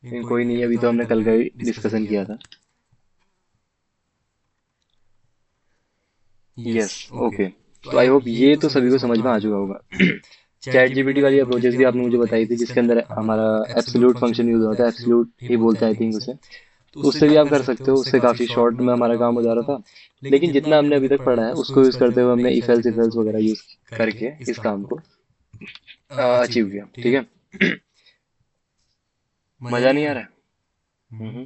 लेकिन कोई नहीं, अभी तो हमने कल का ही डिस्कशन किया था। यस। ओके। तो आई होप ये तो सभी को समझ में आ चुका होगा। चैट जीपीटी वाली अप्रोचेस भी आपने मुझे बताई थी, जिसके अंदर हमारा एब्सोल्यूट फंक्शन यूज होता है, एब्सोल्यूट ही बोलते हैं आई थिंक उसे। तो उससे भी आप कर सकते हो, उससे काफी शॉर्ट में हमारा काम हो जा रहा था। लेकिन जितना हमने अभी तक पढ़ा है उसको यूज करते हुए हमने इफ एल्स वगैरह यूज करके इस काम को अचीव किया। ठीक है। मजा नहीं आ रहा है? हम्म।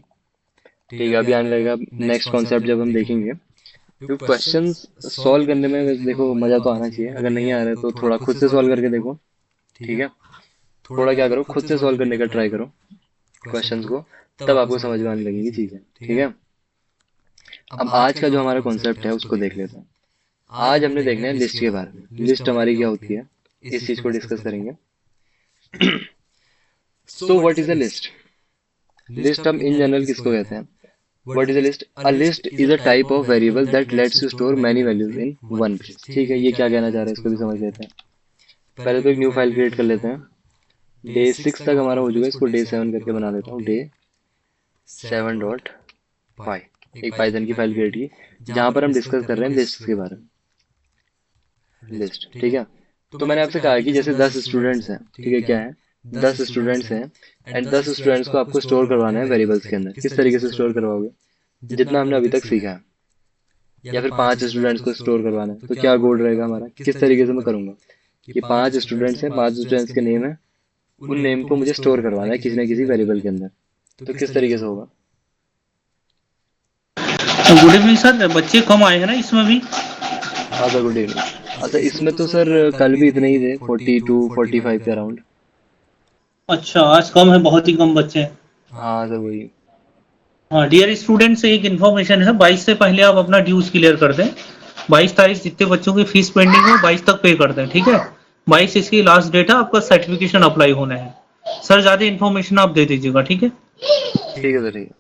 ठीक है, अभी आने लगेगा नेक्स्ट कॉन्सेप्ट जब हम देखेंगे। क्योंकि क्वेश्चंस सॉल्व करने में वैसे देखो मजा तो आना चाहिए, अगर नहीं आ रहा है तो थोड़ा खुद से सॉल्व करके देखो। ठीक है। थोड़ा क्या करो, खुद से सॉल्व करने का ट्राई करो क्वेश्चंस को, तब आपको समझ में आने लगेगी चीजें। ठीक है। अब आज का जो हमारा कॉन्सेप्ट है उसको देख लेते हैं। आज हमने देखना है लिस्ट के बारे में, लिस्ट हमारी क्या होती है, इस चीज को डिस्कस करेंगे। So what is a list? List हम इन जनरल किसको कहते हैं? What is a list? A list is a type of variable that let's you store many values in one place. ठीक है, ये क्या कहना चाह रहे हैं इसको भी समझ लेते हैं। पहले तो एक न्यू फाइल क्रिएट कर लेते हैं। डे 6 तक हमारा हो चुका है, इसको डे 7 करके बना देता हूँ। डे 7.py, एक पाइथन की फाइल क्रिएट की जहां पर हम डिस्कस कर रहे हैं लिस्ट के बारे में। लिस्ट, ठीक है। तो मैंने आपसे कहा कि जैसे 10 स्टूडेंट्स हैं, ठीक है, क्या है, 10 स्टूडेंट्स हैं, एंड 10 स्टूडेंट्स को आपको स्टोर करवाना है वेरिएबल्स के अंदर। किस तरीके से स्टोर करवाओगे? जितना हमने अभी तक सीखा है। या फिर 5 स्टूडेंट्स को स्टोर करवाना है, तो क्या कोड रहेगा हमारा, किस तरीके से मैं करूंगा? कि 5 स्टूडेंट्स हैं, 5 स्टूडेंट्स के नेम है, उन नेम को मुझे स्टोर करवाना है किसी न किसी वेरिएबल के अंदर। तो किस तरीके से होगा? गुड इवनिंग सर, बच्चे कम आए हैं ना इसमें भी। हाँ सर, गुड इवनिंग। अच्छा, इसमें तो सर कल भी इतने ही थे, 42-45 के अराउंड। अच्छा, आज कम है, बहुत ही कम बच्चे हैं। हाँ सर, वही। हाँ डियर स्टूडेंट्स, एक इन्फॉर्मेशन है, 22 से पहले आप अपना ड्यूज क्लियर कर दें। 22 तारीख जितने बच्चों की फीस पेंडिंग हो 22 तक पे कर दें, ठीक है। 22 इसकी लास्ट डेट है, आपका सर्टिफिकेशन अप्लाई होना है। सर ज़्यादा इन्फॉर्मेशन आप दे दीजिएगा, ठीक है। ठीक है सर, ठीक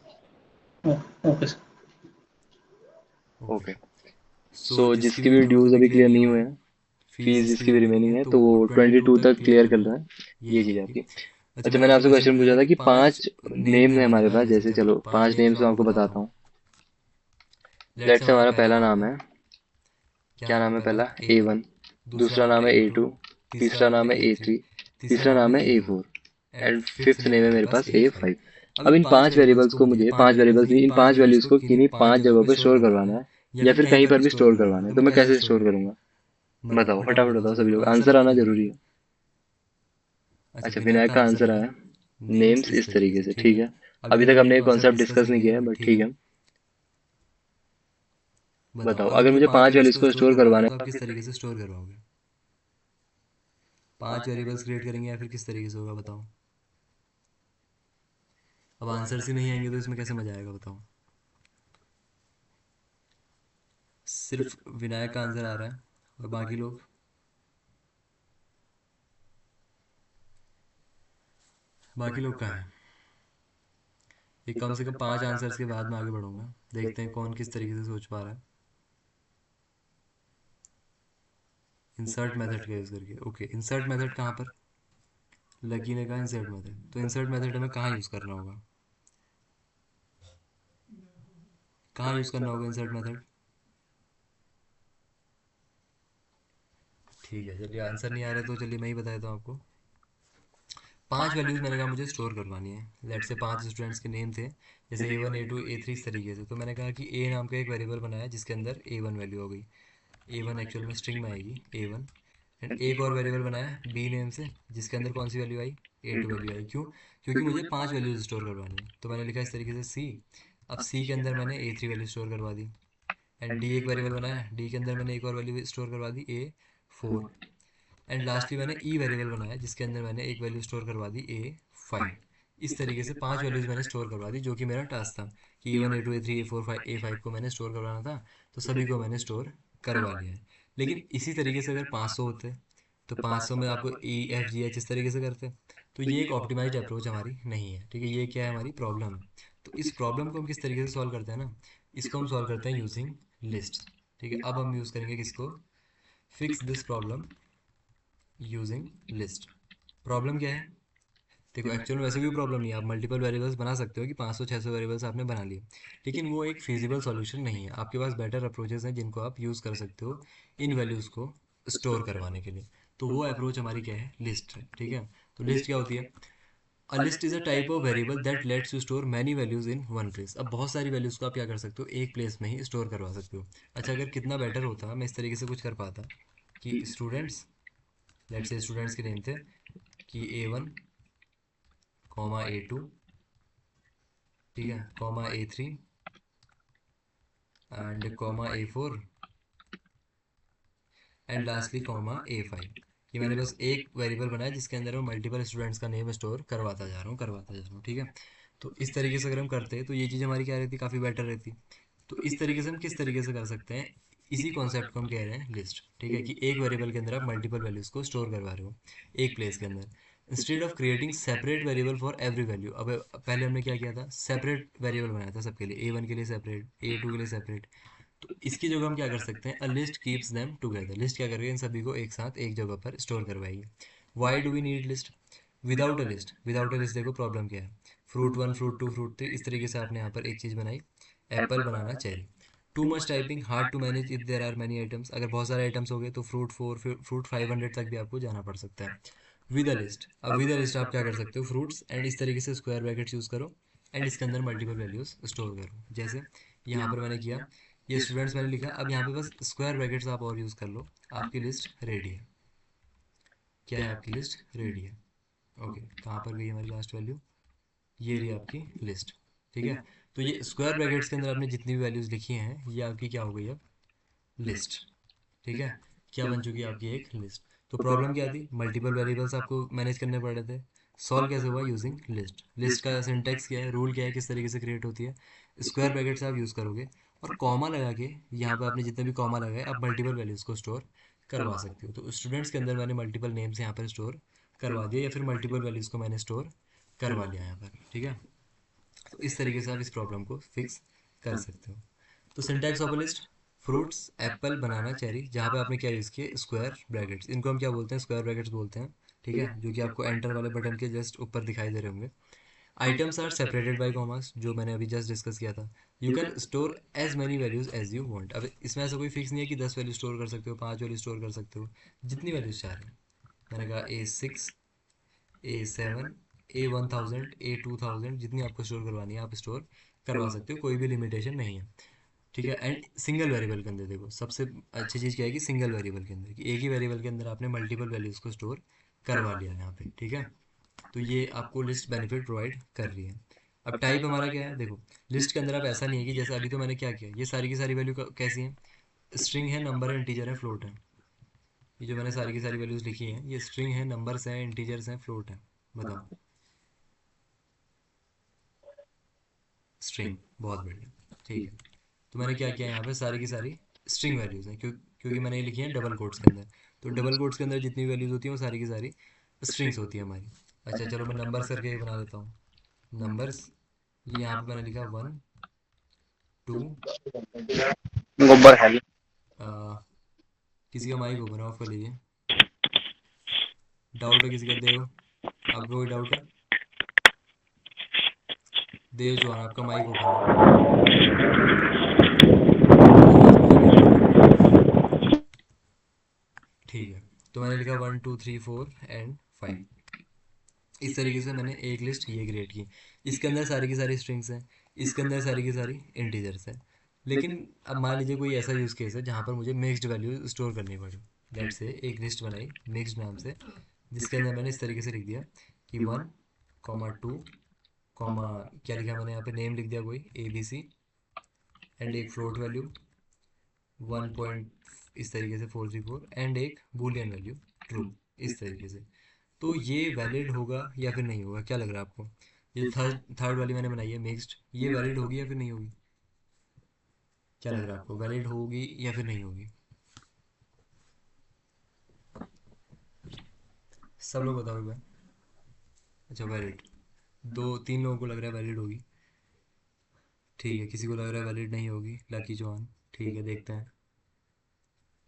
ओके सर। है। ओके। सो जिसके भी ड्यूज अभी क्लियर नहीं हुए हैं, फीस जिसकी भी रिमेनिंग है, तो वो 22 तक क्लियर कर रहा है। ये चीज़ है आपकी। अच्छा, मैंने आपसे क्वेश्चन पूछा था कि 5 नेम है हमारे पास, जैसे चलो 5 नेम्स मैं आपको बताता हूँ। लेट से हमारा पहला नाम है, क्या नाम है पहला? A1। दूसरा नाम है A2। तीसरा नाम है A3। तीसरा नाम है A4। एंड फिफ्थ नेम है मेरे पास A5। अब इन 5 वेरिएबल्स को मुझे, 5 वेरिएबल्स नहीं, इन 5 वैल्यूज को किन्हीं 5 जगहों पे स्टोर करवाना है, या फिर कहीं पर भी स्टोर करवाना है। तो मैं कैसे स्टोर करूंगा? बताओ, फटाफट बताओ सभी लोग, आंसर आना जरूरी है। अच्छा, विनायक का आंसर आया, नेम्स इस तरीके से। ठीक है। अभी तक हमने ये कॉन्सेप्ट डिस्कस नहीं किया है, बट ठीक है। बताओ, अगर मुझे 5 वैल्यूज को स्टोर करवाना है, तो आप किस तरीके से? पांच वेरिएबल्स क्रिएट करेंगे या फिर किस तरीके से होगा बताओ। अब आंसर्स ही नहीं आएंगे तो इसमें कैसे मजा आएगा बताओ। सिर्फ विनायक का आंसर आ रहा है और बाकी लोग, बाकी लोग कहाँ हैं? ये कम से कम पांच आंसर्स के बाद मैं आगे बढ़ूंगा, देखते हैं कौन किस तरीके से सोच पा रहा है। इंसर्ट मेथड का यूज़ करके, ओके इंसर्ट मेथड कहाँ पर? लकी ने कहा इंसर्ट मेथड, तो इंसर्ट मेथड हमें कहाँ यूज़ करना होगा? कहाँ यूज़ करना होगा इंसर्ट मेथड? ठीक है चलिए, आंसर नहीं आ रहा तो चलिए मैं ही बता देता हूँ आपको। पांच वैल्यूज मैंने कहा मुझे स्टोर करवानी है, लेट से 5 स्टूडेंट्स के नेम थे, जैसे A1 A2 A3 इस तरीके से। तो मैंने कहा कि ए नाम का एक वेरिएबल बनाया जिसके अंदर A1 वैल्यू हो गई, A1 एक्चुअल में स्ट्रिंग में आएगी A1। एंड एक और वेरिएबल बनाया बी नेम से, जिसके अंदर कौन सी वैल्यू आई? A2 वैल्यू आई। क्यों? क्योंकि मुझे 5 वैल्यूज स्टोर करवानी है। तो मैंने लिखा इस तरीके से सी। अब सी के अंदर मैंने A3 वैल्यू स्टोर करवा दी, एंड डी एक वेरिएबल बनाया, डी के अंदर मैंने एक और वैल्यू स्टोर करवा दी A4। एंड लास्टली मैंने ई वेरिएबल बनाया जिसके अंदर मैंने एक वैल्यू स्टोर करवा दी A5। इस तरीके से 5 वैल्यूज मैंने स्टोर करवा दी, जो कि मेरा टास्क था कि A1 A2 A3 A4 A5 को मैंने स्टोर करवाना था। तो सभी को मैंने स्टोर करवा लिया है। लेकिन इसी तरीके से अगर 500 होते तो 500 में आपको E F G H इस तरीके से करते। तो ये एक ऑप्टिमाइज्ड अप्रोच हमारी नहीं है, ठीक है, ये क्या है, हमारी प्रॉब्लम है। तो इस प्रॉब्लम को हम किस तरीके से सॉल्व करते हैं ना, इसको हम सॉल्व करते हैं यूजिंग लिस्ट। ठीक है, अब हम यूज़ करेंगे किसको? Fix this problem using list. Problem क्या है? देखो एक्चुअल में वैसे भी प्रॉब्लम नहीं है, आप मल्टीपल वेरिएबल्स बना सकते हो कि 500-600 वेरिएबल्स आपने बना लिए, लेकिन वो एक फिजिबल सॉल्यूशन नहीं है। आपके पास बेटर अप्रोचेस हैं जिनको आप यूज़ कर सकते हो इन वैल्यूज़ को स्टोर करवाने के लिए। तो वो अप्रोच हमारी क्या है, लिस्ट है, ठीक है। तो लिस्ट क्या होती है? A list is a type of variable that let's you store many values in one place. अब बहुत सारी वैल्यूज़ को आप क्या कर सकते हो, एक प्लेस में ही स्टोर करवा सकते हो। अच्छा, अगर कितना बेटर होता मैं इस तरीके से कुछ कर पाता कि स्टूडेंट्स, लेट्स से स्टूडेंट्स के नेम थे कि A1 कॉमा A2, ठीक है, comma A3 and comma A4 and lastly comma A5। ये मैंने बस एक वेरिएबल बनाया जिसके अंदर मैं मल्टीपल स्टूडेंट्स का नेम स्टोर करवाता जा रहा हूँ, ठीक है। तो इस तरीके से अगर हम करते तो ये चीज़ हमारी क्या रहती, काफ़ी बेटर रहती। तो इस तरीके से हम किस तरीके से कर सकते हैं, इसी कॉन्सेप्ट को हम कह रहे हैं लिस्ट, ठीक है, कि एक वेरिएबल के अंदर आप मल्टीपल वैल्यूज़ को स्टोर करवा रहे हो एक प्लेस के अंदर, instead of creating separate variable for every value. अब पहले हमने क्या किया था, सेपरेट वेरिएबल बनाया था सबके लिए, A1 के लिए सेपरेट, A2 के लिए सेपरेट। तो इसकी जगह हम क्या कर सकते हैं, a list keeps them together. List क्या करेगी, इन सभी को एक साथ एक जगह पर स्टोर करवाएगी। Why do we need list? Without a list देखो प्रॉब्लम क्या है, fruit one, fruit two, fruit three, इस तरीके से आपने यहाँ पर एक चीज़ बनाई, apple, banana, cherry. Too much typing, hard to manage if there are many items. अगर बहुत सारे आइटम्स हो गए तो फ्रूट 4, फ्रूट 500 तक भी आपको जाना पड़ सकता है। विद अ लिस्ट, अब विद अ लिस्ट आप क्या कर सकते हो, फ्रूट्स एंड इस तरीके से स्क्वायर ब्रैकेट्स यूज़ करो एंड इसके अंदर मल्टीपल वैल्यूज़ स्टोर करो। जैसे यहाँ पर मैंने किया, ये स्टूडेंट्स मैंने लिखा, अब यहाँ पे बस स्क्वायर ब्रैकेट्स आप और यूज़ कर लो, आपकी लिस्ट रेडी है। क्या है, आपकी लिस्ट रेडी है। ओके, कहाँ पर गई हमारी लास्ट वैल्यू, ये रही आपकी लिस्ट, ठीक है। तो ये स्क्वायर ब्रैकेट्स के अंदर आपने जितनी भी वैल्यूज़ लिखी हैं ये आपकी क्या हो गई अब, लिस्ट, ठीक है। क्या बन चुकी है आपकी एक लिस्ट। तो प्रॉब्लम क्या थी, मल्टीपल वेरिएबल्स आपको मैनेज करने पड़ रहे थे, सॉल्व कैसे हुआ, यूजिंग लिस्ट। लिस्ट का सिंटैक्स क्या है, रूल क्या है, किस तरीके से क्रिएट होती है, स्क्वायर ब्रैकेट्स आप यूज़ करोगे और कॉमा लगा के, यहाँ पे आपने जितने भी कॉमा लगाए आप मल्टीपल वैल्यूज़ को स्टोर करवा सकते हो। तो स्टूडेंट्स के अंदर मैंने मल्टीपल नेम्स यहाँ पर स्टोर करवा दिया, या फिर मल्टीपल वैल्यूज़ को मैंने स्टोर करवा लिया यहाँ पर, ठीक है। तो इस तरीके से आप इस प्रॉब्लम को फिक्स कर सकते हो। तो syntax of a list, fruits, Apple, banana, cherry, जहाँ पे आपने क्या यूज़ किए, स्क्वायर ब्रैकेट्स, इनको हम क्या बोलते हैं, स्क्वायर ब्रैकेट्स बोलते हैं, ठीक है, जो कि आपको एंटर वाले बटन के जस्ट ऊपर दिखाई दे रहे होंगे। Items are separated by commas, जो मैंने अभी जस्ट डिस्कस किया था। You can store as many values as you want. अब इसमें ऐसा कोई फिक्स नहीं है कि 10 वैल्यू स्टोर कर सकते हो, 5 वैल्यू स्टोर कर सकते हो, जितनी वैल्यूज चाह रहे हो। मैंने कहा A6, A7, A1000, A2000, जितनी आपको स्टोर करवानी है आप स्टोर करवा सकते हो, कोई भी लिमिटेशन नहीं है, ठीक है। एंड सिंगल वेरिएबल के अंदर देखो सबसे अच्छी चीज़ क्या है कि सिंगल वेरिएबल के अंदर, कि एक ही वेरिएबल के अंदर आपने मल्टीपल वैल्यूज़ को स्टोर करवा लिया यहाँ पे, ठीक है। तो ये आपको लिस्ट बेनिफिट प्रोवाइड कर रही है। अब टाइप हमारा क्या है, देखो लिस्ट के अंदर आप ऐसा नहीं है कि जैसे अभी तो मैंने क्या किया, ये सारी की सारी वैल्यू कैसी है, स्ट्रिंग है, नंबर है, इंटीजर है, फ्लोट है। ये जो मैंने सारी की सारी वैल्यूज़ लिखी हैं ये स्ट्रिंग है, नंबर्स हैं, इंटीजर्स हैं, फ्लोट है। बताओ, स्ट्रिंग, बहुत बढ़िया, ठीक है। तो मैंने क्या किया, यहाँ पे सारी की सारी स्ट्रिंग वैल्यूज़ हैं, क्योंकि मैंने ये लिखी है डबल कोट्स के अंदर। तो डबल कोट्स के अंदर जितनी वैल्यूज़ होती हैं वो सारी की सारी स्ट्रिंग्स होती है हमारी। अच्छा चलो मैं नंबर्स करके ये बना देता हूँ, नंबर्स, ये यहाँ पे मैंने लिखा 1, 2, गोबर है। किसी का माइक ओपन ऑफ कर लीजिए, डाउट है किसी का, देव, आपका कोई डाउट है, देव चौहान आपका माइक ओपन है, अदरवाइज मुझे म्यूट कर देना, ठीक है। तो मैंने लिखा 1, 2, 3, 4 एंड 5। इस तरीके से मैंने एक लिस्ट ये क्रिएट की, इसके अंदर सारी की सारी स्ट्रिंग्स हैं, इसके अंदर सारी की सारी इंटीजर्स हैं। लेकिन अब मान लीजिए कोई ऐसा यूज़ केस है जहाँ पर मुझे मिक्स्ड वैल्यू स्टोर करनी पड़ी, लेट से एक लिस्ट बनाई मिक्स्ड नाम से, जिसके अंदर मैंने इस तरीके से लिख दिया कि 1, कॉमा 2, कॉमा, क्या लिखा मैंने यहाँ पे, नेम लिख दिया कोई ABC, एंड एक फ्लोट वैल्यू 1 पॉइंट, इस तरीके से 434, एंड एक बूलियन वैल्यू ट्रू, इस तरीके से। तो ये वैलिड होगा या फिर नहीं होगा, क्या लग रहा है आपको, ये थर्ड थर्ड वाली मैंने बनाई है मिक्स्ड, ये वैलिड होगी या फिर नहीं होगी, क्या लग रहा है आपको, वैलिड होगी या फिर नहीं होगी, सब लोग बताओ एक बार। अच्छा वैलिड, दो तीन लोगों को लग रहा है वैलिड होगी, ठीक है, किसी को लग रहा है वैलिड नहीं होगी, लकी चौहान, ठीक है देखते हैं,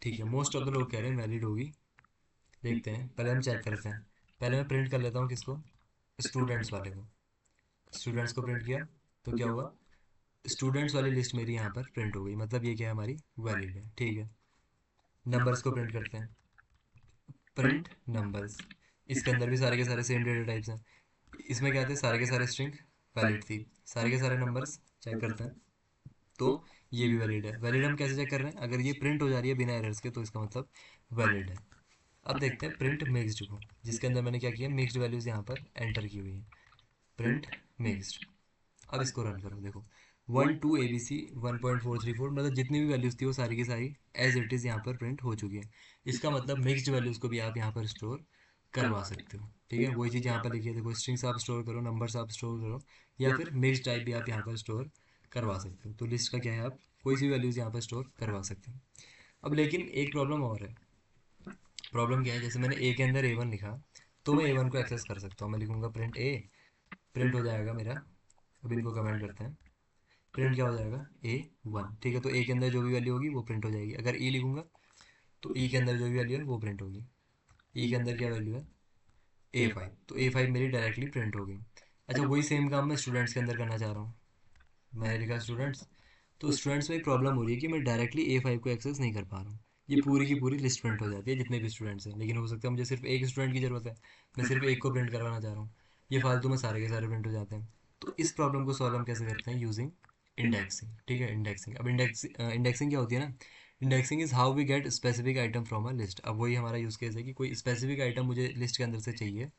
ठीक है, मोस्ट ऑफ द लोग कह रहे हैं वैलिड होगी। देखते हैं, पहले हम चेक करते हैं, पहले मैं प्रिंट कर लेता हूँ किसको, स्टूडेंट्स वाले को, स्टूडेंट्स को प्रिंट किया तो क्या हुआ, स्टूडेंट्स वाली लिस्ट मेरी यहाँ पर प्रिंट हो गई, मतलब ये क्या है, हमारी वैलिड है। ठीक है, नंबर्स को प्रिंट करते हैं, प्रिंट नंबर्स। इसके अंदर भी सारे के सारे सेम डेटा टाइप्स हैं। इसमें क्या थे, सारे के सारे स्ट्रिंग वैलिड थी, सारे के सारे नंबर्स चेक करते हैं तो ये भी वैलिड है। वैलिड हम कैसे चेक कर रहे हैं, अगर ये प्रिंट हो जा रही है बिना एरर्स के तो इसका मतलब वैलिड है। अब देखते हैं प्रिंट मिक्स्ड को, जिसके अंदर मैंने क्या किया, मिक्स्ड वैल्यूज़ यहाँ पर एंटर की हुई है, प्रिंट मिक्स्ड। अब इसको रन करो, देखो 1 2 ABC 1.434, मतलब जितनी भी वैल्यूज़ थी वो सारी की सारी एज इट इज़ यहाँ पर प्रिंट हो चुकी है। इसका मतलब मिक्स्ड वैल्यूज़ को भी आप यहाँ पर स्टोर करवा सकते हो। ठीक है, वही चीज़ यहाँ पर लिखी है, देखो स्ट्रिंग्स आप स्टोर करो, नंबर्स आप स्टोर करो, या फिर मिक्स्ड टाइप भी आप यहाँ पर स्टोर करवा सकते हो। तो लिस्ट का क्या है, आप कोई सी वैल्यूज़ यहाँ पर स्टोर करवा सकते हो। अब लेकिन एक प्रॉब्लम और है। प्रॉब्लम क्या है, जैसे मैंने ए के अंदर A1 लिखा तो मैं A1 को एक्सेस कर सकता हूँ। मैं लिखूंगा प्रिंट ए, प्रिंट हो जाएगा मेरा, अब इनको कमेंट करते हैं, प्रिंट क्या हो जाएगा, A1। ठीक है, तो ए के अंदर जो भी वैल्यू होगी वो प्रिंट हो जाएगी। अगर ई लिखूंगा तो ई के अंदर जो भी वैल्यू है वो प्रिंट होगी। ई के अंदर क्या वैल्यू है, A5, तो A5 मेरी डायरेक्टली प्रिंट हो गई। अच्छा, वही सेम काम मैं स्टूडेंट्स के अंदर करना चाह रहा हूँ। मैंने लिखा स्टूडेंट्स, तो स्टूडेंट्स में एक प्रॉब्लम हो रही है कि मैं डायरेक्टली A5 को एक्सेस नहीं कर पा रहा हूँ। ये पूरी की पूरी लिस्ट प्रिंट हो जाती है जितने भी स्टूडेंट्स हैं, लेकिन हो सकता है मुझे सिर्फ एक स्टूडेंट की ज़रूरत है, मैं सिर्फ एक को प्रिंट करवाना चाह रहा हूँ, ये फालतू में सारे के सारे प्रिंट हो जाते हैं। तो इस प्रॉब्लम को सॉल्व हम कैसे करते हैं, यूजिंग इंडेक्सिंग। ठीक है, इंडेक्सिंग। अब इंडेक्सिंग क्या होती है ना, indexing is how we get specific item from a list. अब वही हमारा यूज़ केस है कि कोई स्पेसिफिक आइटम मुझे लिस्ट के अंदर से चाहिए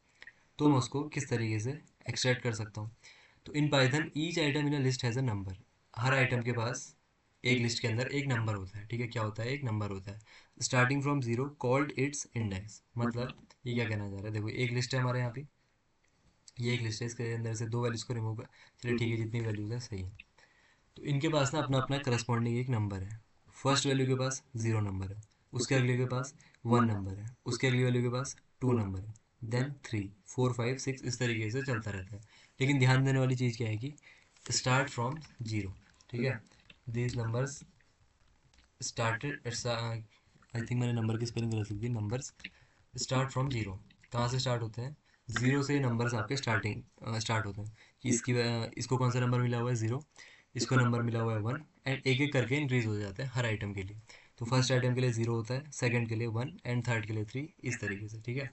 तो मैं उसको किस तरीके से एक्सट्रैक्ट कर सकता हूँ। तो in Python each item in a list has a number. Her item के पास एक लिस्ट के अंदर एक नंबर होता है। ठीक है, क्या होता है, एक नंबर होता है, starting from zero called its index. मतलब ये क्या कहना चाह रहा है, देखो एक लिस्ट है हमारे यहाँ पे, ये एक लिस्ट है, इसके अंदर से दो वैल्यूज़ को रिमूव कर, चलिए ठीक है जितनी वैल्यूज़ है सही है। तो इनके पास ना अपना अपना करस्पॉन्डिंग एक नंबर है। फर्स्ट वैल्यू के पास 0 नंबर है, उसके अगले के पास 1 नंबर है, उसके अगली वैल्यू के पास 2 नंबर है, देन 3 4 5 6, इस तरीके से चलता रहता है। लेकिन ध्यान देने वाली चीज़ क्या है कि स्टार्ट फ्रॉम जीरो। ठीक है, these numbers started, I think मैंने नंबर की स्पेलिंग गलत लिख दी, नंबर्स स्टार्ट फ्रॉम जीरो। कहाँ से स्टार्ट होते हैं, जीरो से नंबर्स आपके स्टार्ट होते हैं। कि इसको कौन सा नंबर मिला हुआ है, जीरो, इसको नंबर मिला हुआ है 1, एंड एक एक करके इंक्रीज हो जाते हैं हर आइटम के लिए। तो फर्स्ट आइटम के लिए 0 होता है, सेकंड के लिए 1, एंड थर्ड के लिए 3, इस तरीके से। ठीक है,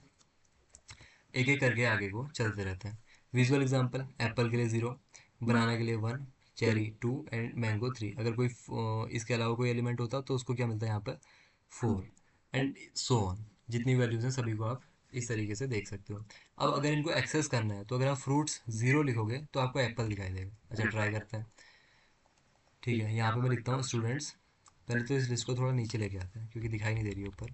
एक एक करके आगे को चलते रहते हैं। विजुअल एग्जांपल, एप्पल के लिए 0, बनाना के लिए 1, चेरी 2, एंड मैंगो 3। अगर कोई इसके अलावा कोई एलिमेंट होता तो उसको क्या मिलता है यहाँ पर, 4, एंड सो ऑन। जितनी वैल्यूज़ हैं सभी को आप इस तरीके से देख सकते हो। अब अगर इनको एक्सेस करना है तो अगर आप फ्रूट्स 0 लिखोगे तो आपको एप्पल दिखाई देगा। अच्छा, ट्राई करते हैं। ठीक है, यहाँ पे मैं लिखता हूँ स्टूडेंट्स, पहले तो इस लिस्ट को थोड़ा नीचे लेके आते हैं क्योंकि दिखाई नहीं दे रही है ऊपर।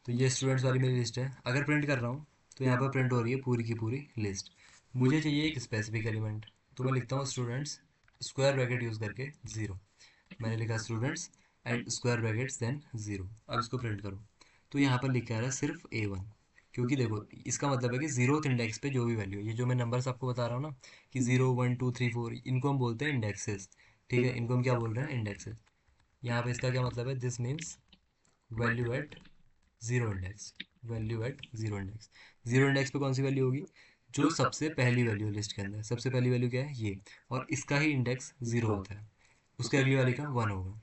तो ये स्टूडेंट्स वाली मेरी लिस्ट है। अगर प्रिंट कर रहा हूँ तो यहाँ पर प्रिंट हो रही है पूरी की पूरी लिस्ट। मुझे चाहिए एक स्पेसिफिक एलिमेंट, तो मैं लिखता हूँ स्टूडेंट्स स्क्वायर ब्रैकेट यूज़ करके 0। मैंने लिखा students and square brackets then 0। अब इसको प्रिंट करो तो यहाँ पर लिखा आ रहा है सिर्फ A1। क्योंकि देखो इसका मतलब है कि जीरोथ इंडेक्स पे जो भी वैल्यू है, ये जो मैं नंबर्स आपको बता रहा हूँ ना कि 0 1 2 3 4, इनको हम बोलते हैं इंडेक्सेस। ठीक है, इनको हम क्या बोल रहे हैं, इंडेक्सेस। यहाँ पे इसका क्या मतलब है, this means value at zero index, value at zero index. Zero index पे कौन सी वैल्यू होगी, जो सबसे पहली वैल्यू है लिस्ट के अंदर। सबसे पहली वैल्यू क्या है, ये, और इसका ही इंडेक्स 0 होता है, उसके अगली वाली का 1 होगा।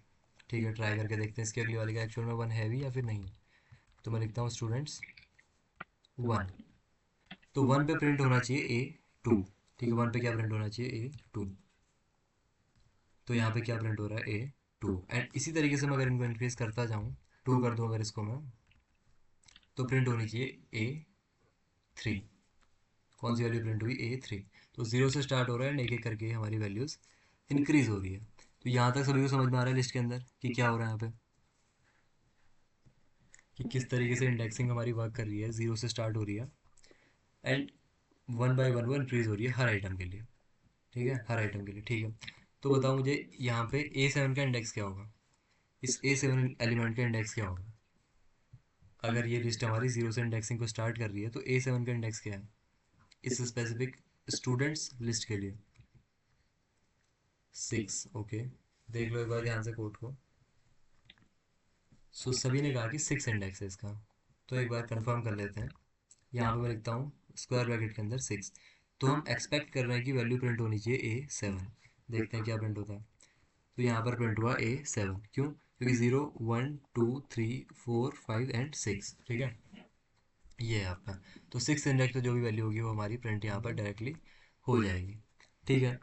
ठीक है, ट्राई करके देखते हैं इसकी अगली वाली का एक्चुअल में 1 है भी या फिर नहीं। तो मैं लिखता हूँ स्टूडेंट्स 1, तो 1 पे प्रिंट होना चाहिए A2। ठीक है, 1 पे क्या प्रिंट होना चाहिए, A2। तो यहाँ पे क्या प्रिंट हो रहा है, A2। एंड इसी तरीके से मैं अगर इनको इंक्रीज करता जाऊँ, 2 कर दूँ अगर इसको मैं, तो प्रिंट होनी चाहिए A3। कौन सी वैल्यू प्रिंट हुई, A3। तो 0 से स्टार्ट हो रहा है एंड एक एक करके हमारी वैल्यूज़ इंक्रीज हो रही है। तो यहाँ तक सभी को समझ में आ रहा है लिस्ट के अंदर कि क्या हो रहा है यहाँ पे, कि किस तरीके से इंडेक्सिंग हमारी वर्क कर रही है। 0 से स्टार्ट हो रही है एंड 1 बाय 1 वो इंक्रीज हो रही है हर आइटम के लिए। ठीक है, हर आइटम के लिए। ठीक है, तो बताओ मुझे यहाँ पे A7 का इंडेक्स क्या होगा, इस A7 एलिमेंट का इंडेक्स क्या होगा। अगर ये लिस्ट हमारी 0 से इंडेक्सिंग को स्टार्ट कर रही है तो A7 का इंडेक्स क्या है इस स्पेसिफिक स्टूडेंट्स लिस्ट के लिए, 6। ओके, देख लो एक बार ध्यान से कोड को। सो सभी ने कहा कि 6 इंडेक्स है इसका, तो एक बार कंफर्म कर लेते हैं। यहाँ पे मैं लिखता हूँ स्क्वायर ब्रैकेट के अंदर 6। तो हम एक्सपेक्ट कर रहे हैं कि वैल्यू प्रिंट होनी चाहिए A7। देखते हैं क्या प्रिंट होता है। तो यहाँ पर प्रिंट हुआ A7। क्यों? क्योंकि 0 1 2 3 4 5 एंड 6, ठीक है, ये है आपका। तो 6 इंडेक्स पे जो भी वैल्यू होगी वो हमारी प्रिंट यहाँ पर डायरेक्टली हो जाएगी, ठीक है।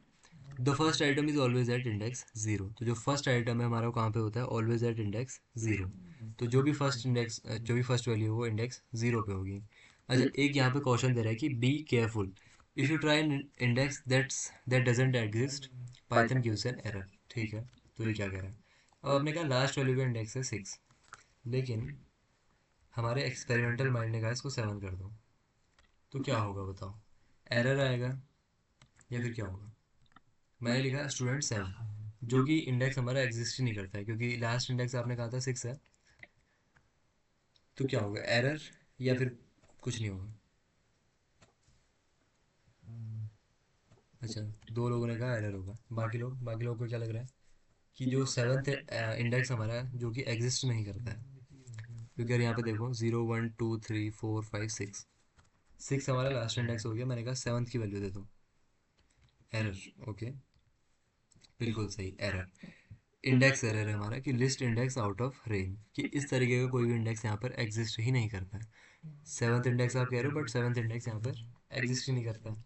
The first item is always at index 0। तो जो फर्स्ट आइटम है हमारा वो कहाँ पे होता है? Always at index 0। तो जो भी फर्स्ट इंडेक्स, जो भी फर्स्ट वैल्यू है वो इंडेक्स 0 पे होगी। अच्छा, एक यहाँ पे क्वेश्चन दे रहा है कि be careful if you try an index that doesn't exist, Python gives an error, ठीक है। तो ये क्या कह रहा है? अब आपने कहा लास्ट वैल्यू का इंडेक्स है 6, लेकिन हमारे एक्सपेरिमेंटल माइंड ने कहा इसको 7 कर दो। तो क्या होगा बताओ? एरर आएगा या फिर क्या होगा? मैंने लिखा स्टूडेंट 7, जो कि इंडेक्स हमारा एग्जिस्ट ही नहीं करता है, क्योंकि लास्ट इंडेक्स आपने कहा था 6 है। तो क्या होगा? एरर या फिर कुछ नहीं होगा? अच्छा, दो लोगों ने कहा एरर होगा, बाकी लोगों को क्या लग रहा है कि जो सेवन्थ इंडेक्स हमारा है जो कि एग्जिस्ट नहीं करता है। क्योंकि अगर यहाँ पे देखो 0 1 2 3 4 5 6, 6 हमारा लास्ट इंडेक्स हो गया। मैंने कहा सेवन्थ की वैल्यू दे दो, एरर। ओके, बिल्कुल सही, एरर। इंडेक्स एरर है हमारा कि list index out of range, कि इस तरीके का कोई भी इंडेक्स यहाँ पर एग्जिस्ट ही नहीं करता है। सेवन्थ इंडेक्स आप कह रहे हो, बट सेवन्थ इंडेक्स यहाँ पर एग्जिस्ट ही नहीं करता है।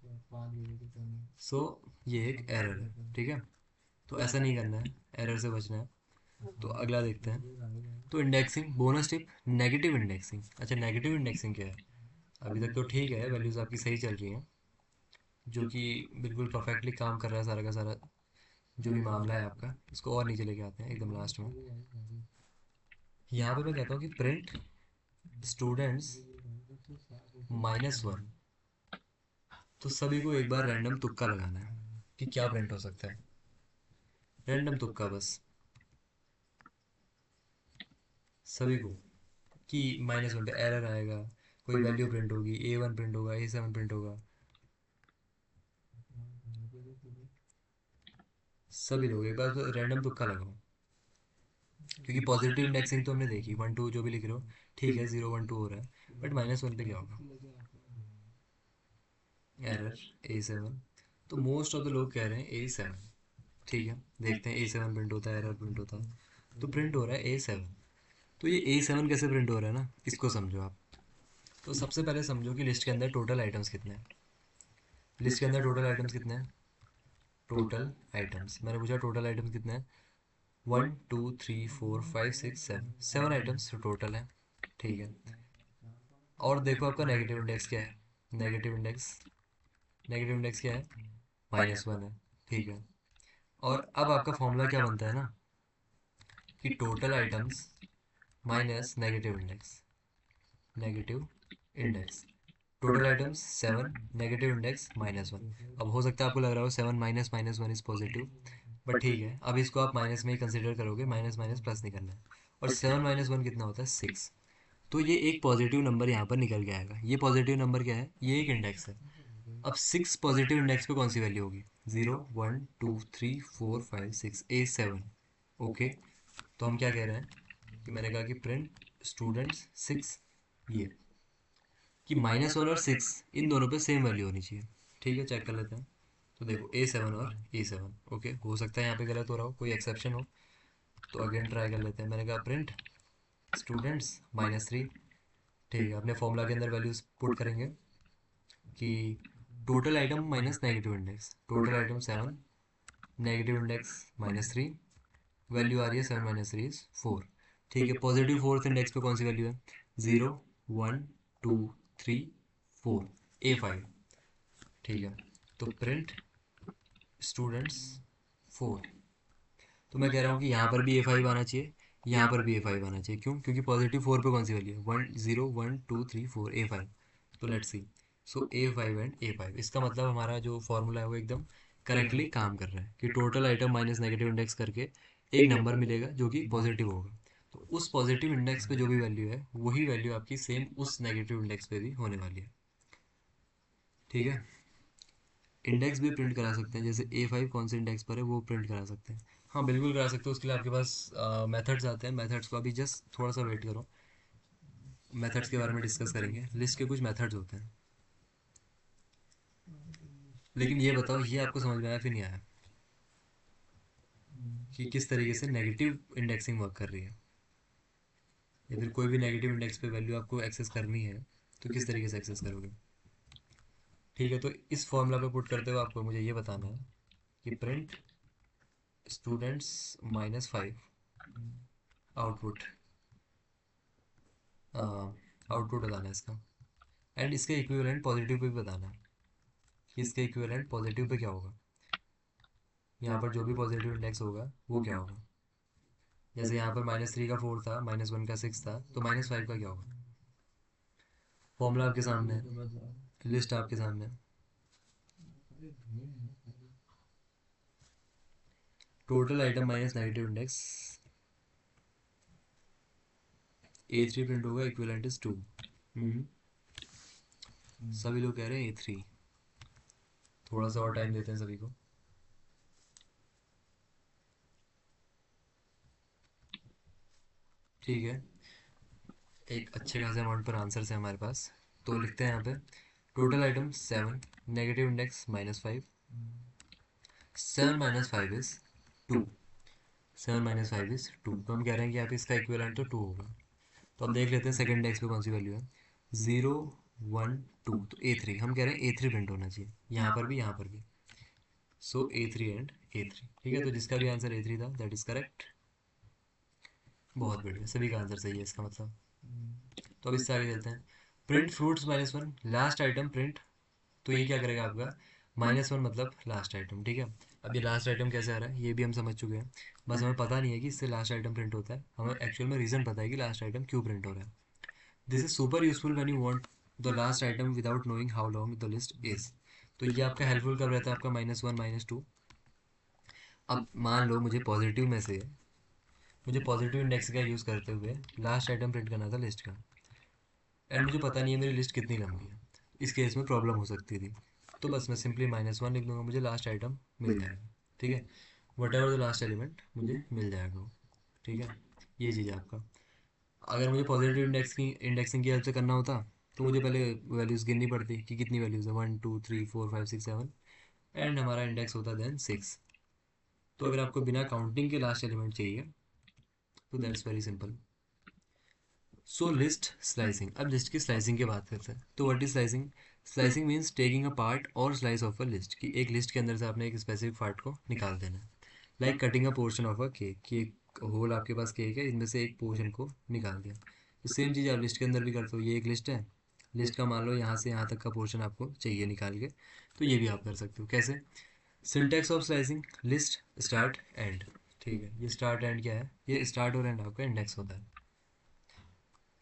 सो ये एक एरर है, ठीक है। तो ऐसा नहीं करना है, एरर से बचना है। तो अगला देखते हैं। तो indexing bonus tip, negative indexing. अच्छा, नेगेटिव इंडेक्सिंग क्या है? अभी तक तो ठीक है, वैल्यूज़ आपकी सही चल रही हैं, जो कि बिल्कुल परफेक्टली काम कर रहा है सारा का सारा। जो भी मामला है आपका, इसको और नीचे लेके आते हैं एकदम लास्ट में। यहाँ पे मैं कहता हूँ कि प्रिंट स्टूडेंट्स -1। तो सभी को एक बार रैंडम तुक्का लगाना है कि क्या प्रिंट हो सकता है। रैंडम तुक्का बस, सभी को, कि -1 पे एरर आएगा, कोई वैल्यू प्रिंट होगी, A1 प्रिंट होगा, A7 प्रिंट होगा। सभी लोग एक बार तो रैंडम तुक्का लगाओ, क्योंकि पॉजिटिव इंडेक्सिंग तो हमने देखी, 1 2 जो भी लिख रहे हो ठीक है, 0 1 2 हो रहा है, बट -1 पे क्या होगा? Error A7। तो मोस्ट ऑफ द लोग कह रहे हैं A7, ठीक है। देखते हैं A7 प्रिंट होता है, एरर प्रिंट होता है। तो प्रिंट हो रहा है A7। तो ये A7 कैसे प्रिंट हो रहा है ना, इसको समझो आप। तो सबसे पहले समझो कि लिस्ट के अंदर टोटल आइटम्स कितने हैं। लिस्ट के अंदर टोटल आइटम्स कितने हैं? टोटल आइटम्स, मैंने पूछा टोटल आइटम्स कितने हैं? 1 2 3 4 5 6 7, 7 आइटम्स टोटल हैं, ठीक है। और देखो आपका नेगेटिव इंडेक्स क्या है? नेगेटिव इंडेक्स क्या है? -1 है, ठीक है। और अब आपका फॉर्मूला क्या बनता है ना, कि total items minus negative index. Total items 7, negative index -1। अब हो सकता है आपको लग रहा हो 7 माइनस -1 इज पॉजिटिव, बट ठीक है, अब इसको आप माइनस में ही कंसिडर करोगे, माइनस माइनस प्लस नहीं करना है। और 7 -1 कितना होता है? 6। तो ये एक पॉजिटिव नंबर यहाँ पर निकल के आएगा। ये पॉजिटिव नंबर क्या है? ये एक इंडेक्स है। अब 6 पॉजिटिव इंडेक्स पे कौन सी वैल्यू होगी? 0 1 2 3 4 5 6 A7। ओके, तो हम क्या कह रहे हैं कि मैंने कहा कि प्रिंट स्टूडेंट्स 6, ये कि -1 और 6 इन दोनों पे सेम वैल्यू होनी चाहिए, ठीक है। चेक कर लेते हैं। तो देखो A7 और A7, ओके। हो सकता है यहाँ पे गलत हो रहा हो, कोई एक्सेप्शन हो, तो अगेन ट्राई कर लेते हैं। मैंने कहा प्रिंट स्टूडेंट्स -3, ठीक है। अपने फॉर्मूला के अंदर वैल्यूज पुट करेंगे कि total item minus negative index, total item 7, negative index -3, value आ रही है 7 -3 इज 4, ठीक है। पॉजिटिव फोर्थ इंडेक्स पे कौन सी वैल्यू है? 0 1 2 3 4, A5, ठीक है। तो प्रिंट स्टूडेंट्स 4। तो मैं कह रहा हूँ कि यहाँ पर भी A5 आना चाहिए, यहाँ पर भी A5 आना चाहिए। क्यों? क्योंकि पॉजिटिव 4 पे कौन सी वैल्यू है? 1 0 1 2 3 4, A5। तो let's see, so A5 and A5, इसका मतलब हमारा जो फॉर्मूला है वो एकदम करेक्टली काम कर रहा है कि total item minus negative index करके एक नंबर मिलेगा जो कि पॉजिटिव होगा। तो उस पॉजिटिव इंडेक्स पे जो भी वैल्यू है वही वैल्यू आपकी सेम उस नेगेटिव इंडेक्स पे भी होने वाली है, ठीक है। इंडेक्स भी प्रिंट करा सकते हैं, जैसे A5 कौन से इंडेक्स पर है वो प्रिंट करा सकते हैं। हाँ बिल्कुल करा सकते हो, उसके लिए आपके पास मेथड्स आते हैं। मेथड्स को अभी जस्ट थोड़ा सा वेट करो, मेथड्स के बारे में डिस्कस करेंगे। लिस्ट के कुछ मेथड्स होते हैं। लेकिन ये बताओ, ये आपको समझ में आया फिर नहीं आया कि किस तरीके से नेगेटिव इंडेक्सिंग वर्क कर रही है, या फिर कोई भी नेगेटिव इंडेक्स पे वैल्यू आपको एक्सेस करनी है तो किस तरीके से एक्सेस करोगे। ठीक है, तो इस फॉर्मूला पे पुट करते हुए आपको मुझे ये बताना है कि प्रिंट स्टूडेंट्स -5 आउटपुट, आउटपुट बताना है इसका, एंड इसके इक्विवेलेंट पॉजिटिव पे भी बताना है कि इसके इक्विवेलेंट पॉजिटिव पे क्या होगा, यहाँ पर जो भी पॉजिटिव इंडेक्स होगा वो क्या होगा। जैसे यहाँ पर -3 का 4 था, -1 का 6 था, तो -5 का क्या होगा। फॉर्मूला आपके सामने है, लिस्ट आपके सामने है। Total item minus negative index, A3 print होगा, इक्विवेलेंट इज 2। सभी लोग कह रहे हैं A3, थोड़ा सा और टाइम देते हैं सभी को। ठीक है, एक अच्छे खासे अमाउंट पर आंसर्स है हमारे पास, तो लिखते हैं यहाँ पे total item 7, negative index -5, 7 - 5 is 2, 7 - 5 is 2, तो हम कह रहे हैं कि यहाँ पे इसका इक्विवेलेंट तो 2 होगा। तो अब देख लेते हैं सेकंड इंडेक्स पे कौन सी वैल्यू है, 0 1 2, तो A3 हम कह रहे हैं A3 प्रिंट होना चाहिए, यहाँ पर भी यहाँ पर भी। सो A3 एंड A3, ठीक है, तो जिसका भी आंसर A3 था दैट इज करेक्ट। बहुत बढ़िया, सभी का आंसर सही है इसका मतलब। तो अब इससे आगे चलते हैं, print fruits -1, last item print, तो ये क्या करेगा आपका, -1 मतलब लास्ट आइटम। ठीक है, अब ये लास्ट आइटम कैसे आ रहा है ये भी हम समझ चुके हैं, बस हमें पता नहीं है कि इससे लास्ट आइटम प्रिंट होता है, हमें एक्चुअल में रीज़न पता है कि लास्ट आइटम क्यों प्रिंट हो रहा है। This is super useful when you want the last item without knowing how long the list is. तो ये आपका हेल्पफुल कब रहता है, आपका -1 -2। अब मान लो मुझे पॉजिटिव में से, मुझे पॉजिटिव इंडेक्स का यूज़ करते हुए लास्ट आइटम प्रिंट करना था लिस्ट का, एंड मुझे पता नहीं है मेरी लिस्ट कितनी लंबी है, इस केस में प्रॉब्लम हो सकती थी। तो बस मैं सिंपली -1 लिख दूंगा, मुझे लास्ट आइटम मिल जाएगा। ठीक है, what ever the last element मुझे मिल जाएगा वो। ठीक है, ये चीज़ है आपका। अगर मुझे पॉजिटिव इंडेक्सिंग की हेल्प से करना होता तो मुझे पहले वैल्यूज़ गिननी पड़ती कि कितनी वैल्यूज़ है, 1 2 3 4 5 6 7, एंड हमारा इंडेक्स होता देन 6। तो अगर आपको बिना काउंटिंग के लास्ट एलिमेंट चाहिए तो that's very simple. So list slicing, अब लिस्ट की स्लाइसिंग की बात करते हैं। तो what is slicing, slicing means taking a part और स्लाइस ऑफ अ लिस्ट, कि एक लिस्ट के अंदर से आपने एक स्पेसिफिक पार्ट को निकाल देना है। Like cutting a portion of a cake, कि एक होल आपके पास केक है, इनमें से एक पोर्शन को निकाल दिया। तो सेम चीज़ आप लिस्ट के अंदर भी करते हो, ये एक लिस्ट है, लिस्ट का मान लो यहाँ से यहाँ तक का पोर्शन आपको चाहिए निकाल के, तो ये भी आप कर सकते हो। कैसे, syntax of slicing, list start end. ठीक है, ये स्टार्ट एंड क्या है, ये स्टार्ट और एंड आपका इंडेक्स होता है।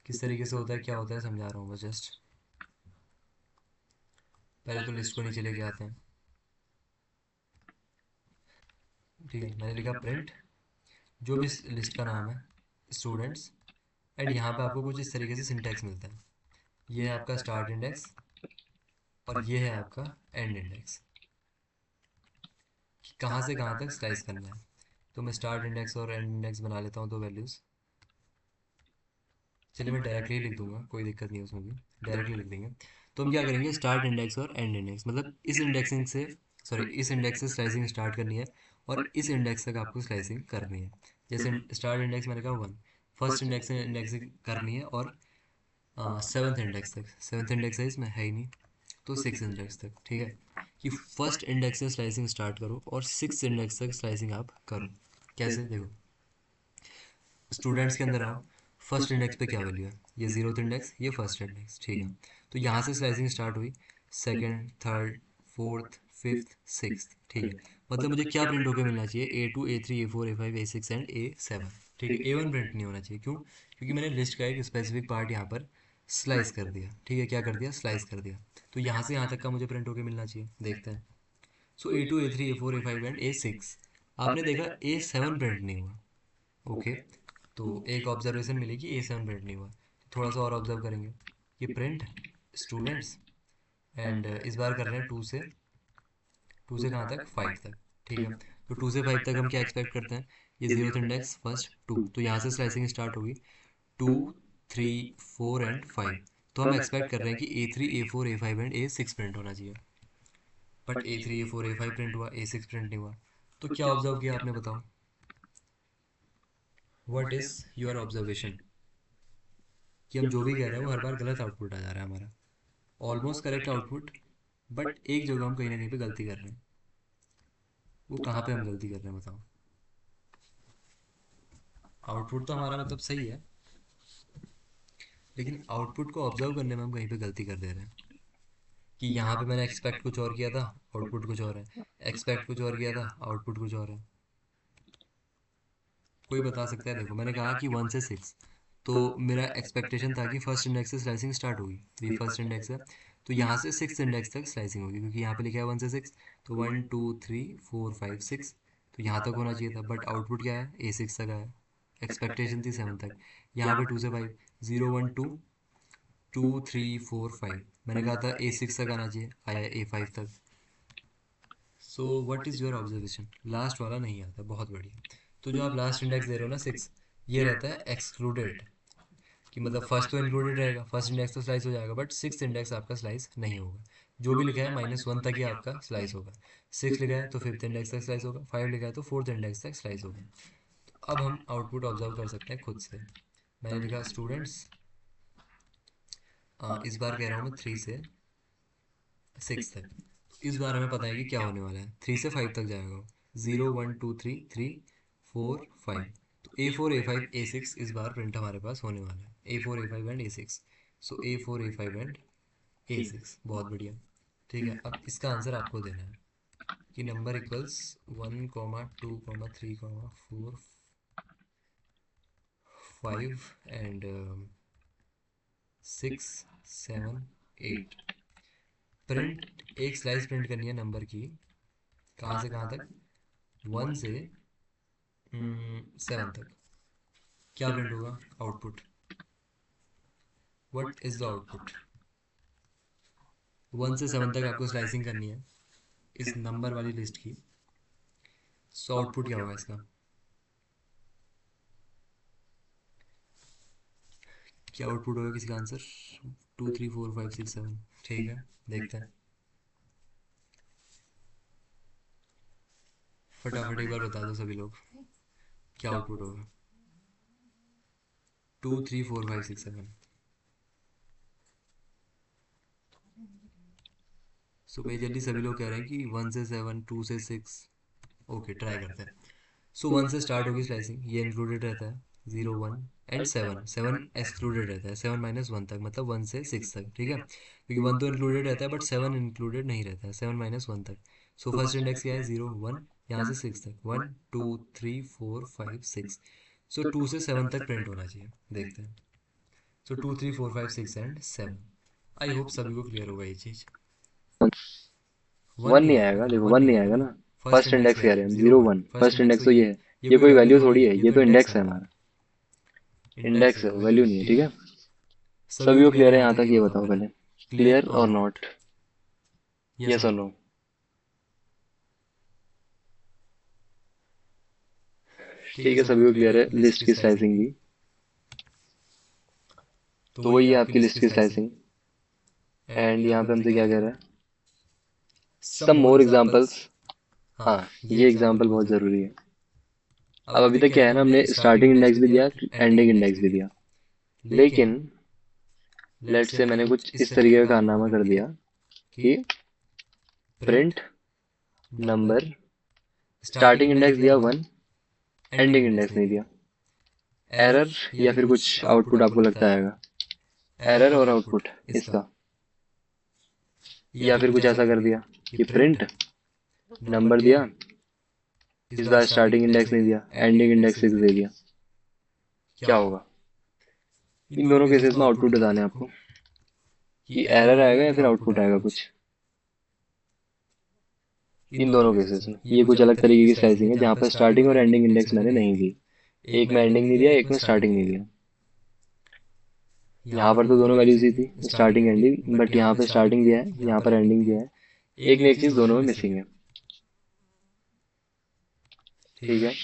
किस तरीके से होता है क्या होता है समझा रहा हूँ बस जस्ट। पहले तो लिस्ट को नीचे लेके आते हैं। ठीक है, मैंने लिखा प्रिंट जो भी लिस्ट का नाम है स्टूडेंट्स, एंड यहाँ पे आपको कुछ इस तरीके से सिंटैक्स मिलता है। ये है आपका स्टार्ट इंडेक्स और ये है आपका एंड इंडेक्स, कि कहाँ से कहाँ तक स्लाइस करना है। तो मैं स्टार्ट इंडेक्स और एंड इंडेक्स बना लेता हूँ दो वैल्यूज़। चलिए मैं डायरेक्टली ही लिख दूंगा, कोई दिक्कत नहीं है उसमें भी, डायरेक्टली लिख देंगे। तो हम क्या करेंगे, स्टार्ट इंडेक्स और एंड इंडेक्स, मतलब इस इंडेक्सिंग से, सॉरी इस इंडेक्स से स्लाइसिंग स्टार्ट करनी है और इस इंडेक्स तक आपको स्लाइसिंग करनी है। जैसे स्टार्ट इंडेक्स मैंने कहा 1, फर्स्ट इंडेक्स से इंडेक्सिंग करनी है, और सेवन्थ इंडेक्स तक, सेवन्थ इंडेक्स है इसमें है ही नहीं, तो सिक्स इंडेक्स तक। ठीक है, कि फर्स्ट इंडेक्स से स्लाइसिंग स्टार्ट करो और सिक्स इंडेक्स तक स्लाइसिंग आप करो। कैसे, देखो स्टूडेंट्स के अंदर आओ, फर्स्ट इंडेक्स पे क्या वैल्यू है, ये जीरोथ इंडेक्स, ये फर्स्ट इंडेक्स। ठीक है, तो यहाँ से स्लाइसिंग स्टार्ट हुई, second third fourth fifth sixth. ठीक है, मतलब मुझे क्या प्रिंट होकर मिलना चाहिए, A2 A3 A4 A5 A6 and A7। ठीक है, A1 प्रिंट नहीं होना चाहिए, क्यों, क्योंकि मैंने लिस्ट का एक स्पेसिफिक पार्ट यहाँ पर स्लाइस कर दिया। ठीक है, क्या कर दिया, स्लाइस कर दिया, तो यहाँ से यहाँ तक का मुझे प्रिंट होकर मिलना चाहिए। देखते हैं, सो A2 A3 A4 A5 and A6। आपने देखा A7 प्रिंट नहीं हुआ। ओके, तो एक ऑब्जर्वेशन मिली कि A7 प्रिंट नहीं हुआ, तो थोड़ा सा और ऑब्जर्व करेंगे, ये प्रिंट स्टूडेंट्स, एंड इस बार कर रहे हैं 2 से कहाँ तक, 5 तक। ठीक है, तो 2 से 5 तक हम क्या एक्सपेक्ट करते हैं, ये जीरोथ इंडेक्स फर्स्ट 2, तो यहाँ से स्लाइसिंग स्टार्ट होगी 2 3 4 एंड 5। तो हम एक्सपेक्ट कर रहे हैं कि A3 A4 A5 and A6 print होना चाहिए। But A3 A4 A5 print हुआ, A6 प्रिंट नहीं हुआ। तो क्या ऑब्जर्व किया आपने, बताओ, व्हाट इज योर ऑब्जर्वेशन? कि हम जो भी कह रहे हैं वो हर बार गलत आउटपुट आ जा रहा है हमारा, ऑलमोस्ट करेक्ट आउटपुट, बट एक जगह हम कहीं ना कहीं पे गलती कर रहे हैं। वो कहाँ पे हम गलती कर रहे हैं, बताओ। आउटपुट तो हमारा मतलब सही है, लेकिन आउटपुट को ऑब्जर्व करने में हम कहीं पे गलती कर दे रहे हैं। कि यहाँ पे मैंने एक्सपेक्ट कुछ और किया था, आउटपुट कुछ और है, एक्सपेक्ट कुछ और किया था, आउटपुट कुछ और है। कोई बता सकता है? देखो मैंने कहा कि 1 से 6, तो मेरा एक्सपेक्टेशन था कि फर्स्ट इंडेक्स से स्लाइसिंग स्टार्ट होगी, ये फर्स्ट इंडेक्स है, तो यहाँ से 6 इंडेक्स तक स्लाइसिंग होगी, क्योंकि यहाँ पे लिखा है 1 से 6, तो 1 2 3 4 5 6, तो यहाँ तक होना चाहिए था, बट आउटपुट क्या है, A6 तक आया। एक्सपेक्टेशन थी 7 तक। यहाँ पे 2 से 5, 0 1 2 2 3 4 5, मैंने कहा था A6 तक आना चाहिए, आया A5 तक। So what is your observation? Last वाला नहीं आता, बहुत बढ़िया। तो जो आप लास्ट इंडेक्स दे रहे हो ना 6, ये रहता है एक्सक्लूडेड, कि मतलब फर्स्ट तो इंक्लूडेड रहेगा, फर्स्ट इंडेक्स तो स्लाइस हो जाएगा, बट सिक्स इंडेक्स आपका स्लाइस नहीं होगा। जो भी लिखा है -1 तक ही आपका स्लाइस होगा। 6 लिखा है तो फिफ्थ इंडेक्स तक स्लाइस होगा, 5 लिखा है तो फोर्थ इंडेक्स तक स्लाइस होगा। तो अब हम आउटपुट ऑब्जर्व कर सकते हैं खुद से। मैंने लिखा स्टूडेंट्स, इस बार कह रहा हूँ मैं 3 से 6 तक। इस बार हमें पता है कि क्या होने वाला है, 3 से 5 तक जाएगा वो, 0 1 2 3 3 4 5। तो A4 A5 A6 इस बार प्रिंट हमारे पास होने वाला है, A4 A5 and A6। So A4 A5 and A6, बहुत बढ़िया। ठीक है, अब इसका आंसर आपको देना है कि नंबर इक्वल्स 1 2 3 4 5 एंड 6 7 8। प्रिंट, एक स्लाइस प्रिंट करनी है नंबर की, कहाँ से कहाँ तक, 1 से 7 तक। क्या प्रिंट होगा, output. What is the output? 1 से 7 तक आपको स्लाइसिंग करनी है इस नंबर वाली लिस्ट की। सो आउटपुट क्या होगा इसका? क्या आउटपुट होगा किसी का आंसर? 2 3 4 5 6 7। ठीक है, देखते हैं, फटाफट एक बार बता दो सभी लोग, क्या आउटपुट होगा। 2 3 4 5 6 7। सो मेजरली सभी लोग कह रहे हैं कि 1 से 7, 2 से 6। ओके, ट्राई करते हैं। सो 1 से स्टार्ट होगी स्लाइसिंग, ये इंक्लूडेड रहता है, 0 1 एंड 7, 7 एक्सक्लूडेड रहता है, 7 - 1 तक, मतलब 1 से 6 तक। ठीक है, क्योंकि 1 तो इंक्लूडेड रहता है बट 7 इंक्लूडेड नहीं रहता है, 7 - 1 तक। सो फर्स्ट इंडेक्स क्या है, 0 1, यहाँ से 6 तक, 1 2 3 4 5 6। सो 2 से 7 तक प्रिंट होना चाहिए, देखते हैं। सो 2 3 4 5 6 एंड 7। आई होप सभी को क्लियर होगा ये चीज़। 1 वन नहीं नहीं आएगा, आएगा, देखो 1 वन नहीं नहीं आएगा आएगा ना। ना। फर्स्ट फर्स्ट इंडेक्स इंडेक्स कह कह रहे रहे हैं हैं हम, zero 0 one 1, first first index index तो तो ये ये है, है, ये ये कोई कोई वैल्यू वैल्यू थोड़ी थोड़ी है, है, ये ये तो तो इंडेक्स इंडेक्स है है हमारा। हमारा। इंडेक्स इंडेक्स है, है, कोई वैल्यू वैल्यू नहीं है, ठीक ठीक है। है। सभी सभी को को क्लियर क्लियर है है यहाँ यहाँ तक, तक, ये ये बताओ बताओ पहले, पहले, क्लियर क्लियर और और नॉट, नॉट, यस यस और और नो। नो। ठीक है, ठीक है, सभी सभी को को क्लियर क्लियर है है लिस्ट लिस्ट की की स्लाइसिंग स्लाइसिंग की। की। तो तो वही है वही है आपकी आपकी लिस्ट लिस्ट की की स्लाइसिंग। स्लाइसिंग। एंड एंड यहाँ यहाँ पे पे हमसे हमसे क्या क्या कह कह रहा रहा है, है, सम सम मोर मोर एग्जांपल्स। एग्जांपल्स। हाँ, हाँ, ये ये एग्जांपल एग्जांपल बहुत बहुत ज़रूरी ज़रूरी है। है। अब अब अभी अभी तक तक क्या है क्या ना, है ना, हमने हमने स्टार्टिंग स्टार्टिंग इंडेक्स इंडेक्स भी भी दिया, दिया, एंडिंग एंडिंग इंडेक्स इंडेक्स भी भी दिया, दिया, लेकिन लेकिन लेट लेट से से मैंने मैंने कुछ कुछ इस इस तरीके तरीके का का कारनामा कारनामा कर कर दिया दिया कि कि print print number, number, starting starting index index दिया दिया 1, 1, एंडिंग एंडिंग इंडेक्स इंडेक्स नहीं नहीं दिया। दिया। एरर एरर या या फिर फिर कुछ कुछ आउटपुट आउटपुट आपको आपको लगता लगता आएगा, आएगा, एरर एरर और और आउटपुट आउटपुट इसका, इसका। या या फिर फिर कुछ कुछ ऐसा ऐसा कर कर दिया दिया कि कि प्रिंट प्रिंट नंबर नंबर दिया, दिया, इस इस बार बार स्टार्टिंग स्टार्टिंग इंडेक्स इंडेक्स नहीं नहीं दिया, दिया, एंडिंग एंडिंग इंडेक्स इंडेक्स 6 6 दे दे दिया। दिया। क्या क्या होगा? होगा? इन इन दोनों दोनों केसेस केसेस में में आउटपुट आउटपुट बताना है बताने हैं आपको आपको कि कि एरर एरर आएगा आएगा या या फिर फिर आउटपुट आउटपुट आएगा आएगा कुछ। कुछ। इन इन दोनों दोनों केसेस केसेस में में ये ये कुछ कुछ अलग अलग तरीके तरीके की की स्लाइसिंग है स्लाइसिंग है, जहाँ जहाँ पर पर स्टार्टिंग स्टार्टिंग और और एंडिंग एंडिंग इंडेक्स इंडेक्स मैंने मैंने नहीं नहीं दिए। दी। एक एक में में एंडिंग एंडिंग नहीं नहीं दिया, दिया, एक एक में में स्टार्टिंग स्टार्टिंग नहीं नहीं दिया। दिया। यहाँ यहाँ पर पर तो तो दोनों दोनों वैल्यूज वैल्यूज ही ही थी, थी, starting starting ending, ending, but but यहाँ यहाँ पे पर स्टार्टिंग स्टार्टिंग दिया दिया है, है, यहाँ यहाँ पर पर एंडिंग एंडिंग दिया दिया है। है। एक एक में में एक एक चीज़ चीज़ दोनों दोनों में में मिसिंग मिसिंग है। है। ठीक ठीक है, है,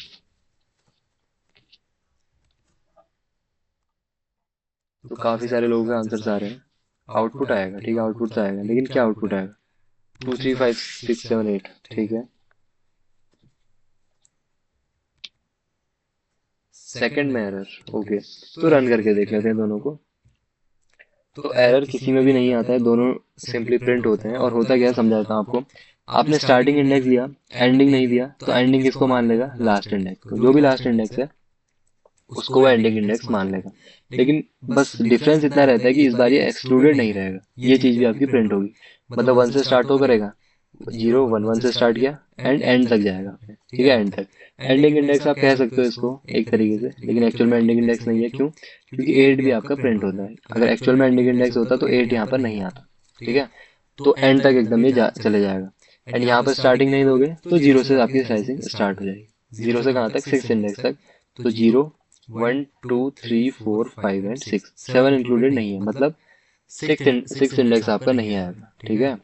तो तो काफ़ी काफी सारे सारे लोगों लोगों के के आंसर्स आंसर्स आ आ रहे रहे हैं। हैं। आउटपुट आउटपुट आएगा, आएगा, ठीक ठीक है, है, आउटपुट आउटपुट तो आएगा, आएगा, लेकिन लेकिन क्या क्या आउटपुट आउटपुट आएगा? आएगा? 2 3 5 6 7 8, ठीक है। सेकंड में एरर, ओके। तो रन करके देख लेते हैं दोनों को। तो एरर किसी में भी नहीं आता है, दोनों सिंपली प्रिंट होते हैं। और होता क्या है समझाता हूँ आपको। आपने स्टार्टिंग इंडेक्स दिया, एंडिंग नहीं दिया, तो एंडिंग किसको मान लेगा? लास्ट इंडेक्स को। जो भी लास्ट इंडेक्स है उसको वो एंडिंग इंडेक्स मान लेगा। लेकिन बस डिफरेंस इतना रहता है कि इस बार ये एक्सक्लूडेड नहीं रहेगा, ये चीज भी आपकी प्रिंट होगी। मतलब 1 से स्टार्ट तो करेगा, 0 1 1 से स्टार्ट किया एंड एंड तक जाएगा आपने, ठीक है, एंड तक। एंडिंग इंडेक्स आप कह सकते हो इसको एक तरीके से, लेकिन एक्चुअल में एंडिंग इंडेक्स नहीं है। क्यों? क्योंकि 8 भी आपका प्रिंट होता है। अगर एक्चुअल में एंडिंग इंडेक्स होता तो 8 यहाँ पर नहीं आता, ठीक है। तो एंड तक एकदम ये चले जाएगा। एंड यहाँ पर स्टार्टिंग नहीं दोगे तो 0 से आपकी स्लाइसिंग स्टार्ट हो जाएगी। 0 से कहाँ तक? 6 इंडेक्स तक। तो 0 1 2 3 4 5 एंड 6, 7 इंक्लूडेड नहीं है, मतलब 6 इंडेक्स आपका नहीं आएगा, ठीक है।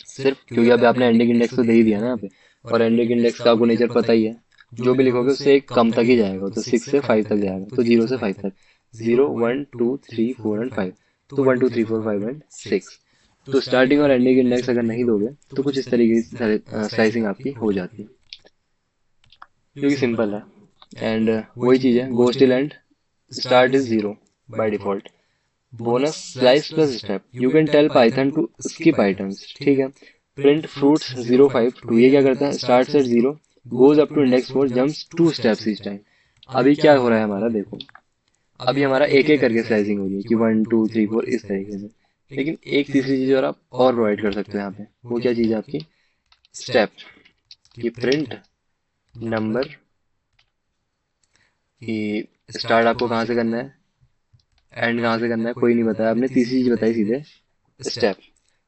सिर्फ क्योंकि अभी आपने एंडिंग इंडेक्स तो दे ही दिया ना यहाँ पे, और एंडिंग इंडेक्स का आपको नेचर पता ही है, जो भी लिखोगे उससे एक कम तक ही जाएगा। तो 6 से 5 तक जाएगा, तो 0 से 5 तक। 0 1 2 3 4 एंड 5, तो 1 2 3 4 5 एंड 6। तो स्टार्टिंग और एंडिंग इंडेक्स अगर नहीं दोगे तो कुछ इस तरीके की स्लाइसिंग आपकी हो जाती है, क्योंकि सिंपल है। एंड वही चीज है, go still and start is 0 by default. Bonus slice plus step, you can tell Python to skip items, ठीक है। प्रिंट फ्रूट्स 0 5 2, ये क्या करता है? Starts at 0, goes up to index 4, jumps 2 steps each time. अभी क्या हो रहा है हमारा, देखो। अभी हमारा एक एक करके स्लाइसिंग हो रही है कि 1 2 3 4 इस तरीके से। लेकिन एक तीसरी चीज और आप और प्रोवाइड कर सकते हो यहाँ पे। वो क्या चीज है आपकी? स्टेप। कि प्रिंट नंबर, कि स्टार्ट आपको कहाँ से करना है, एंड कहाँ से करना है, कोई नहीं बताया आपने। तीसरी चीज बताई सीधे, स्टेप।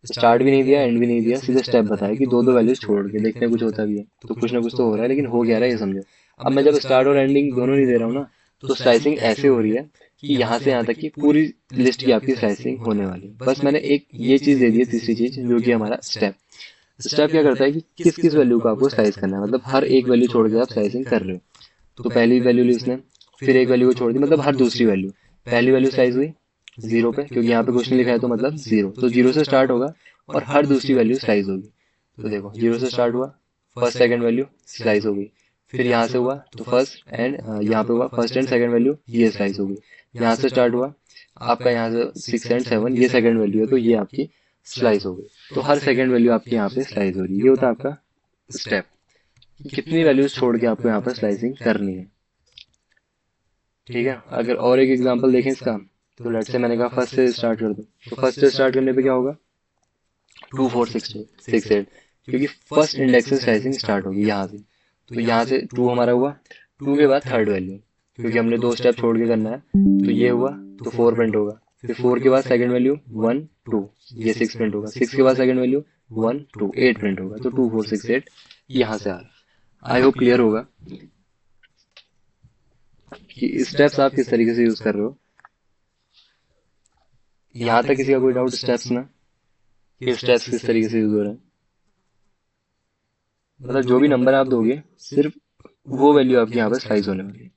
स्टार्ट भी नहीं दिया, एंड भी नहीं दिया, सीधे स्टेप बताया कि दो दो वैल्यूज छोड़ के देखते हैं कुछ होता भी है। तो कुछ ना कुछ तो हो रहा है, लेकिन हो क्या रहा है ये समझो। अब मैं जब स्टार्ट और एंडिंग दोनों नहीं दे रहा हूँ ना, तो स्लाइसिंग ऐसे हो रही है कि यहाँ से यहाँ तक की पूरी लिस्ट की आपकी स्लाइसिंग होने वाली है। बस मैंने एक ये चीज दे दी है, तीसरी चीज, जो कि हमारा स्टेप। स्टेप क्या करता है कि किस किस वैल्यू को आपको स्लाइस करना है, मतलब हर एक वैल्यू छोड़ के आप स्लाइसिंग कर रहे हो। तो पहली वैल्यू ली उसने, फिर एक वैल्यू को छोड़ दी, मतलब हर दूसरी वैल्यू। पहली वैल्यू स्लाइस हुई 0 पे, क्योंकि यहाँ पे क्वेश्चन लिखा है तो मतलब 0, तो 0 से स्टार्ट होगा और हर दूसरी वैल्यू स्लाइस होगी। तो देखो 0 से स्टार्ट हुआ, फर्स्ट सेकंड वैल्यू स्लाइस हो गई। फिर यहाँ से हुआ तो फर्स्ट एंड यहाँ पे हुआ फर्स्ट एंड सेकंड वैल्यू, ये स्लाइस हो गई। यहाँ से स्टार्ट हुआ आपका, यहाँ से 6 एंड 7, ये सेकंड वैल्यू है, तो ये आपकी स्लाइस हो गई। तो हर सेकंड वैल्यू आपकी यहाँ पे स्लाइस हो रही है। ये होता है आपका स्टेप, कितनी वैल्यूज छोड़ के आपको यहाँ पर स्लाइसिंग करनी है, ठीक है। अगर और एक एग्जांपल देखें इसका, तो लेट से मैंने कहा फर्स्ट से स्टार्ट कर दो, तो फर्स्ट से स्टार्ट करने पे क्या होगा? 2 4 6 6 8, क्योंकि फर्स्ट इंडेक्स से स्लाइसिंग स्टार्ट होगी यहाँ से। तो यहाँ से 2 हमारा हुआ, 2 के बाद थर्ड वैल्यू, क्योंकि हमने दो स्टेप छोड़ के करना है, तो ये हुआ, तो 4 प्रिंट होगा। फिर 4 के बाद सेकंड वैल्यू 1 2, ये 6 प्रिंट होगा। 6 के बाद सेकंड वैल्यू 1 2, 8 प्रिंट होगा। तो 2 4 6 8 यहाँ से आ रहा। आई होप क्लियर होगा कि स्टेप्स आप किस तरीके से यूज कर रहे हो। यहाँ तक किसी का कोई डाउट स्टेप्स में, कि स्टेप्स किस तरीके से यूज हो रहे हैं? मतलब जो भी नंबर आप दोगे, सिर्फ वो वैल्यू आपकी यहाँ पर स्लाइस होने वाली है।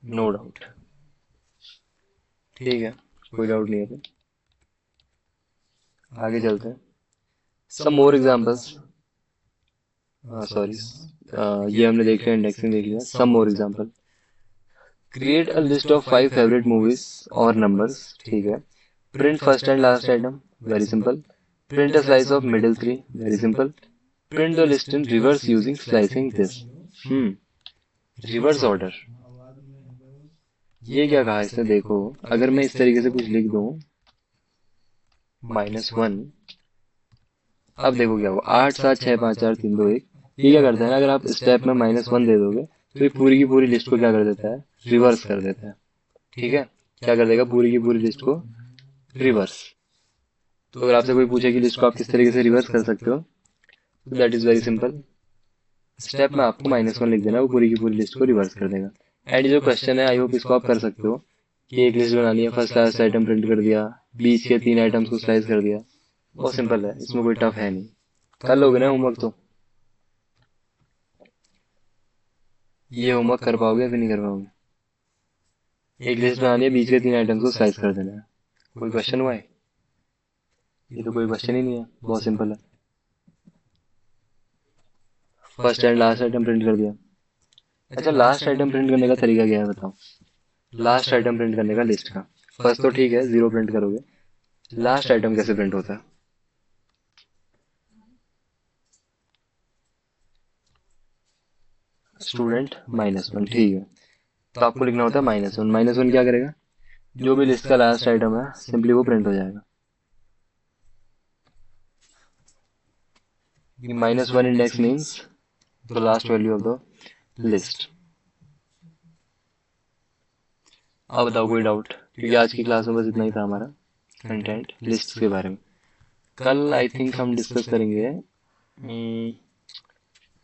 नो डाउट, ठीक है, कोई डाउट नहीं है तो आगे चलते हैं। सम मोर एग्जांपल्स, सॉरी, ये हमने देख लिया, इंडेक्सिंग देख लिया। Some more example, create a list of 5 favourite movies और नंबर्स, ठीक है। Print first and last item, very simple. Print a slice of middle 3, very simple. Print the list in reverse using slicing this. Reverse order, ये क्या कहा इसने? देखो, अगर मैं इस तरीके से कुछ लिख दूं, -1, अब देखो क्या हुआ, 8 7 6 5 4 3 2 1। ये क्या करता है ना, अगर आप स्टेप में -1 दे दोगे तो ये पूरी की पूरी लिस्ट को क्या कर देता है? रिवर्स कर देता है, ठीक है। क्या कर देगा? पूरी की पूरी लिस्ट को रिवर्स। तो अगर आपसे कोई पूछे कि लिस्ट को आप किस तरीके से रिवर्स कर सकते हो, तो that is very simple. Step में आपको -1 लिख देना, वो पूरी की पूरी लिस्ट को रिवर्स कर देगा। एंड जो क्वेश्चन है, आई होप इसको आप कर सकते हो, कि एक लिस्ट बनानी है, फर्स्ट लास्ट आइटम प्रिंट कर दिया, बीच के 3 आइटम्स को स्लाइस कर दिया। बहुत सिंपल है, इसमें कोई टफ है नहीं। कर लोगे ना होमवर्क तो? ये होमवर्क कर पाओगे या फिर नहीं कर पाओगे? एक लिस्ट बनानी है, बीच के 3 आइटम्स को स्लाइस कर देना है, कोई क्वेश्चन हुआ है? ये तो कोई क्वेश्चन ही नहीं है, बहुत सिंपल है। First and last item print कर दिया। अच्छा, लास्ट आइटम प्रिंट करने का तरीका क्या है बताओ? लास्ट आइटम प्रिंट करने का लिस्ट का। फर्स्ट तो ठीक है, 0 प्रिंट करोगे। लास्ट आइटम कैसे प्रिंट होता है? स्टूडेंट -1, ठीक है। तो आपको लिखना होता है -1। -1 क्या करेगा? जो भी लिस्ट का लास्ट आइटम है सिंपली वो प्रिंट हो जाएगा। -1 index means the last value of the list. अब बताओ कोई डाउट? क्योंकि आज की क्लास में बस इतना ही था हमारा कंटेंट लिस्ट के बारे में। कल आई थिंक हम डिस्कस करेंगे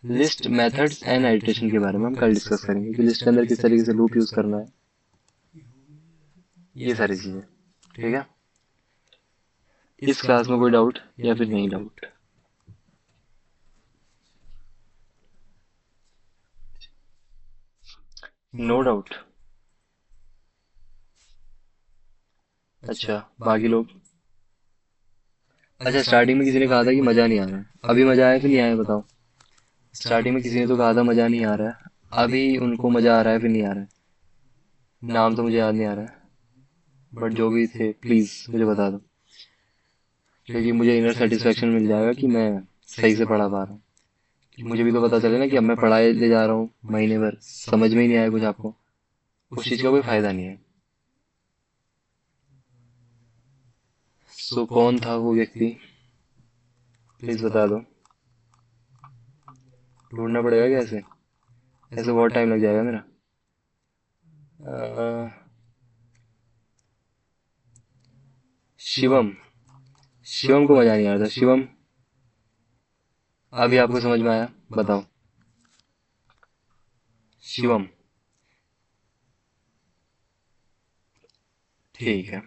लिस्ट मेथड्स एंड एडिटेशन के बारे में। हम कल डिस्कस करेंगे कि लिस्ट के अंदर किस तरीके से लूप यूज करना है, ये सारी चीजें। ठीक है, इस क्लास में कोई डाउट या फिर नहीं डाउट? No doubt. अच्छा, बाकी लोग? अच्छा, स्टार्टिंग में किसी ने कहा था कि मजा नहीं आ रहा है, अभी मजा आया फिर नहीं आया बताओ? स्टार्टिंग में किसी ने तो कहा था मजा नहीं आ रहा है, अभी उनको मजा आ रहा है फिर नहीं आ रहा है? नाम तो मुझे याद नहीं आ रहा है, बट जो भी थे प्लीज मुझे बता दो, क्योंकि मुझे इनर सेटिस्फेक्शन मिल जाएगा कि मैं सही से पढ़ा पा रहा हूँ। मुझे भी तो पता चले ना कि अब मैं पढ़ाए ले जा रहा हूँ महीने भर, समझ में ही नहीं आया कुछ आपको, उस चीज का कोई फायदा नहीं है। सो कौन था वो व्यक्ति, प्लीज बता दो। ढूंढना पड़ेगा क्या ऐसे? ऐसे बहुत टाइम लग जाएगा मेरा। अ, शिवम। शिवम को मजा नहीं आ रहा था। शिवम, अभी आपको समझ में आया? बताओ। शिवम, ठीक है।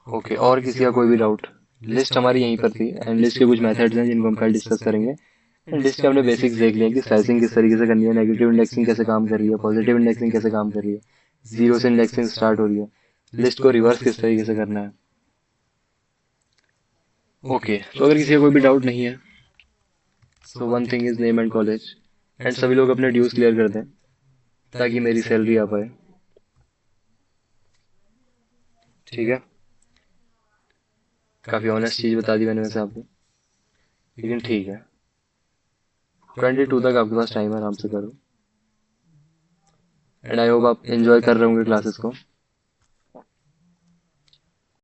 ओके, और किसी का कोई भी डाउट? लिस्ट हमारी यहीं पर थी एंड लिस्ट के कुछ मेथड्स हैं जिनको हम कल डिस्कस करेंगे। एंड लिस्ट के हमने बेसिक्स देख लिया कि स्लाइसिंग किस तरीके से करनी है, नेगेटिव इंडेक्सिंग कैसे काम कर रही है, पॉजिटिव इंडेक्सिंग कैसे काम कर रही है, जीरो से इंडेक्सिंग स्टार्ट हो रही है, लिस्ट को रिवर्स किस तरीके से करना है। ओके, तो अगर किसी का कोई भी डाउट नहीं है, so one thing is name and college, and सभी लोग अपने ड्यूज क्लियर कर दें ताकि मेरी सैलरी आ पाए। ठीक है, काफी ऑनेस्ट चीज बता दी मैंने वैसे आपको, लेकिन ठीक है। 22 तक आपके पास टाइम है, आराम से करो। एंड आई होप आप एंजॉय कर रहे होंगे क्लासेस को।